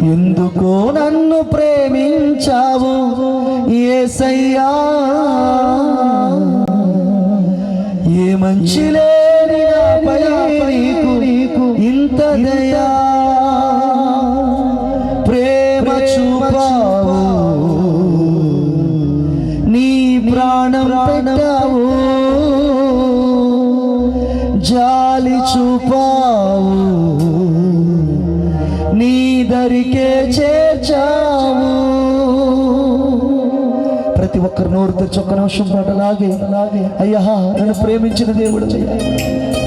ఎందుకో నన్ను ప్రేమించావు యేసయ్యా, ఏ మంచి లేని నాపై నీకు ఇంత దయా, ప్రేమ చూపావు, నీ ప్రాణం పెట్టావు, జాలి చూపావు, నీ దరికే చేర్చావు. ప్రతి ఒక్కరు నోరు తెచ్చి ఒక్క నిమిషం పాట లాగే అయ్యా, నన్ను ప్రేమించిన దేవుడు,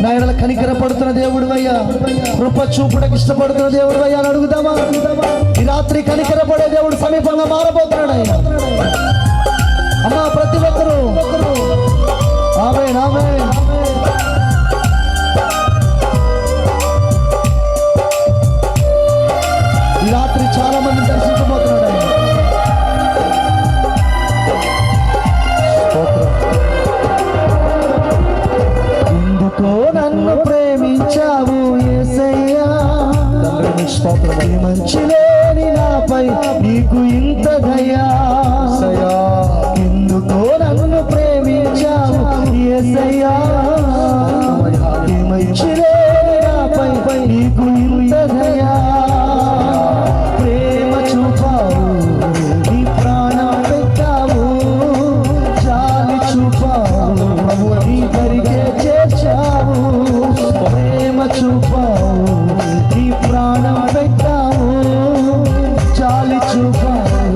నా ఎడల కనికర పడుతున్న దేవుడు అయ్యా, కృప చూపుటకు ఇష్టపడుతున్న దేవుడు అయ్యా అని అడుగుదామా? ఈ రాత్రి కనికర పడే దేవుడు సమీపంగా మారబోతున్నాడు అయ్యా. అమ్మా ప్రతి ఒక్కరు ఆమేన్ ఆమేన్. ఈ రాత్రి చాలా మంది దర్శించబోతున్నాడు ఆయన. ఎందుకో నన్ను ప్రేమించావు యేసయ్యా, మంచి లేని నాపై నీకు ఇంత దయా, ఎందుకో నన్ను ప్రేమించావు యేసయ్యా, మంచి లేని నాపై నీకు ఇంత దయా, ప్రేమ చూపావు, నీ ప్రాణం పెట్టావు, జాలి చూపావు, నీ దరికే చేర్చావు, ప్రేమ చూపావు, నీ ప్రాణం పెట్టావు, జాలి చూపావు,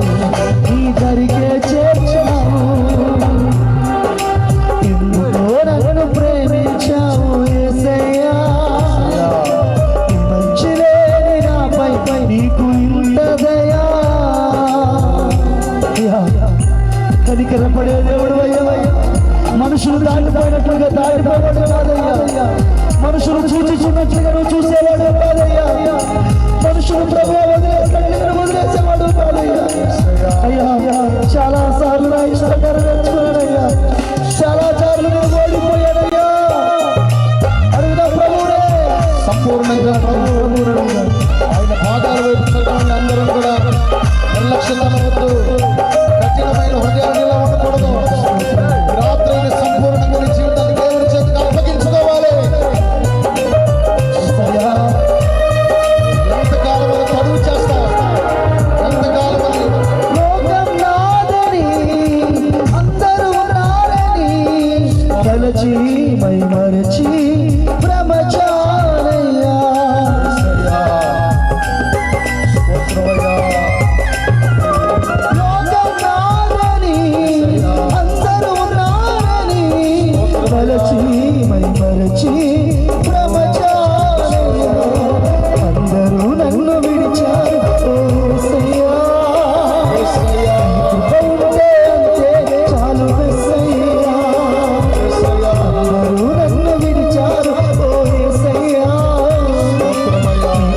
నీ దరికే చేర్చావు. ఎందుకో నన్ను ప్రేమించావు యేసయ్యా, మంచి లేని నాపై నీకు ఇంత దయా. కనికరపడే దేవుడు అయ్యా, మనుషులు దాటిపోయినట్లుగా దాటిపోవడం కాదయ్యా, మనుషులు చూచుచున్నట్లుగా నువ్వు చూసేవాడు కాదయ్యా, మనుషులు ప్రభావం వదిలేసేవాడు కాదయ్యా. అయ్యా చాలా సార్లు నా ఇష్టకరం నేర్చుకున్నానయ్యా, చాలా సార్లు నేను ఓడిపోయానయ్యా. అడుగుదా ప్రభువుడే సంపూర్ణంగా ఆయన పాదాల వైపు చదవండి. అందరం కూడా నిర్లక్ష్యంగా వద్దు, కఠినమైన హృదయాలు ఉండకూడదు. రాత్రి సంపూర్ణంగా నీ జీవితాన్ని దేవుని చేతికి అప్పగించుకోవాలి. ఎంతకాలం అది చదువు చేస్తా, ఎంతకాలం అది లోకం నాదని అందరూ నాదని తలచి మై మరచి బ్రహ్మచారయ్యా, లోకం నాదని అందరూ నాదని తలచి మై మరచి బ్రహ్మచారయ్యా, అందరూ నన్ను విడిచారు యేసయ్యా, కృప ఉంటే అంతే చాలు యేసయ్యా, అందరూ నన్ను విడిచారు యేసయ్యా,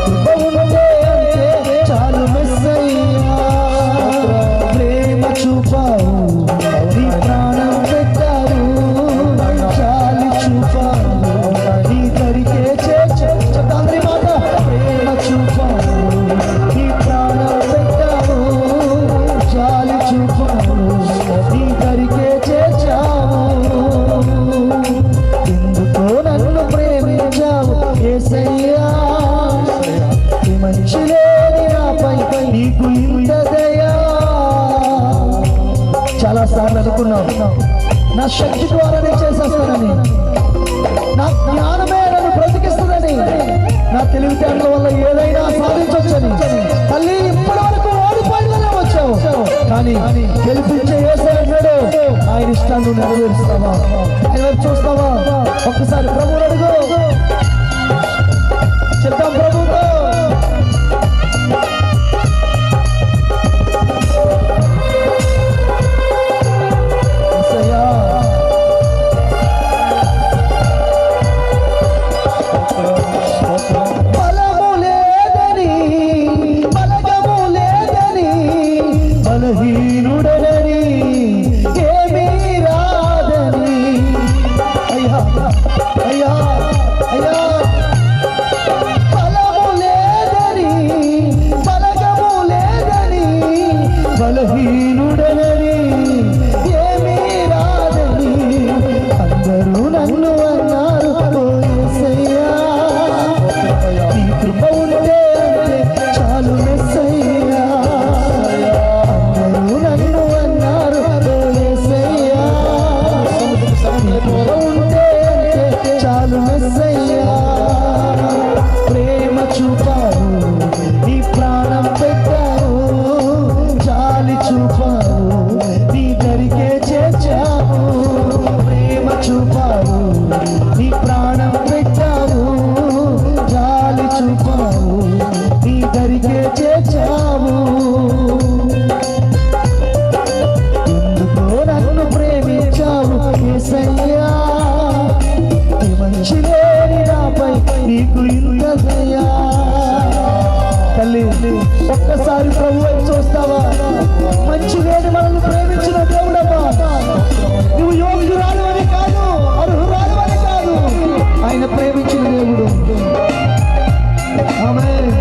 కృప ఉంటే అంతే చాలు యేసయ్యా, ప్రేమ చూపావు, నీ ప్రాణం పెట్టావు, జాలి చూపావు, నీ దరికే చేర్చావు. తండ్రి మాట, ప్రేమ చూపావు, నీ ప్రాణం పెట్టావు, జాలి చూపావు, నీ దరికే చేర్చావు. ఎందుకో నన్ను ప్రేమించావు యేసయ్యా, ఈ మంచి లేని నాపై నీకు ఇంత దయా. చాలా సార్లు అనుకున్నావు నా శక్తి ద్వారా నేను చేసేస్తానని, నా జ్ఞానమే నన్ను బ్రతికిస్తుందని, నా తెలివితేటల వల్ల ఏదైనా సాధించవచ్చని. తల్లి ఇప్పటి వరకు ఓడిపోయిందనే వచ్చావు, కానీ గెలిపించే యేసయ్య అన్నాడు, ఆయన ఇష్టాన్ని నెరవేరుస్తావా, ఆయన వైపు చూస్తావా? ఒక్కసారి ప్రభువుని అడుగు, చెప్తాం ప్రభువుతో. బలము లేదని బలగము లేదని బలహీనుడని ఏమీ రాదని, అయ్యా అయ్యా అయ్యా, బలము చాలు మెస్సయ్యా ప్రేమ చూపావు నీ ప్రాణం పెట్టావు జాలి చూపావు నీ దరికే చేర్చావు ప్రేమ చూపావు నీ ప్రాణం పెట్టావు జాలి చూపావు నీ దరికే చేర్చావు ఎందుకో నన్ను ప్రేమించావు యేసయ్యా మంచి లేని నాపై నీకు ఇంత దయ తల్లి ఒక్కసారి ప్రభు వైపు చూస్తావా మంచి లేని మనల్ని ప్రేమించిన దేవుడమ్మా నువ్వు యోగ్యురాలు అని కాదు అర్హురాలు అని కాదు ఆయన ప్రేమించిన దేవుడు ఆమేన్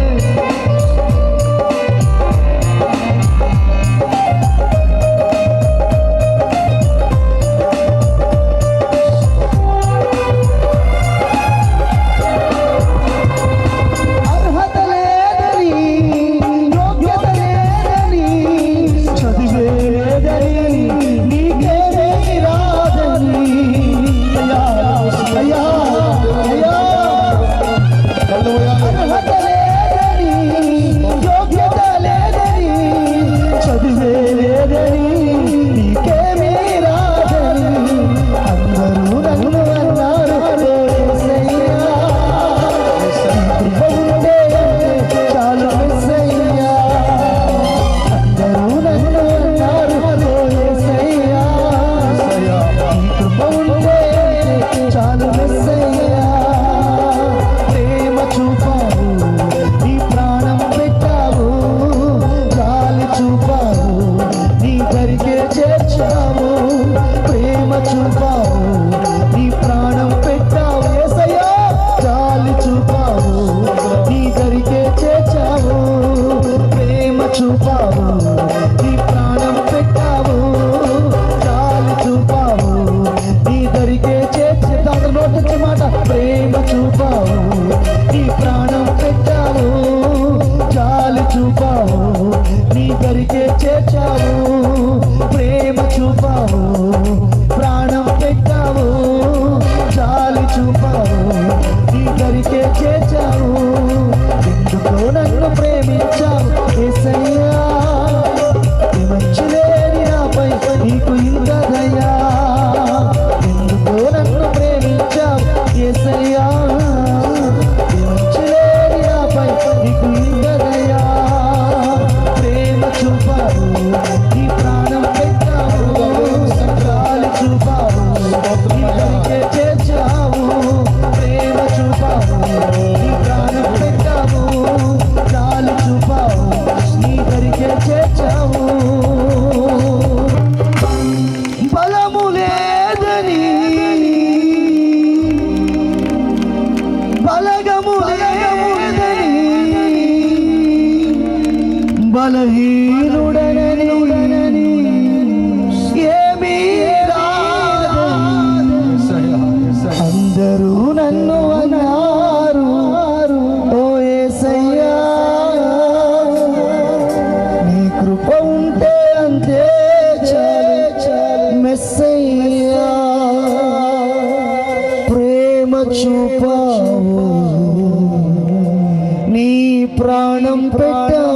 బలహీనుడనని ఏమీ అందరూ నన్ను అన్నారు ఓ యేసయ్యా నీ కృప ఉంటే అంతే మెస్సయ్యా ప్రేమ చూపావు నీ ప్రాణం పెట్టావు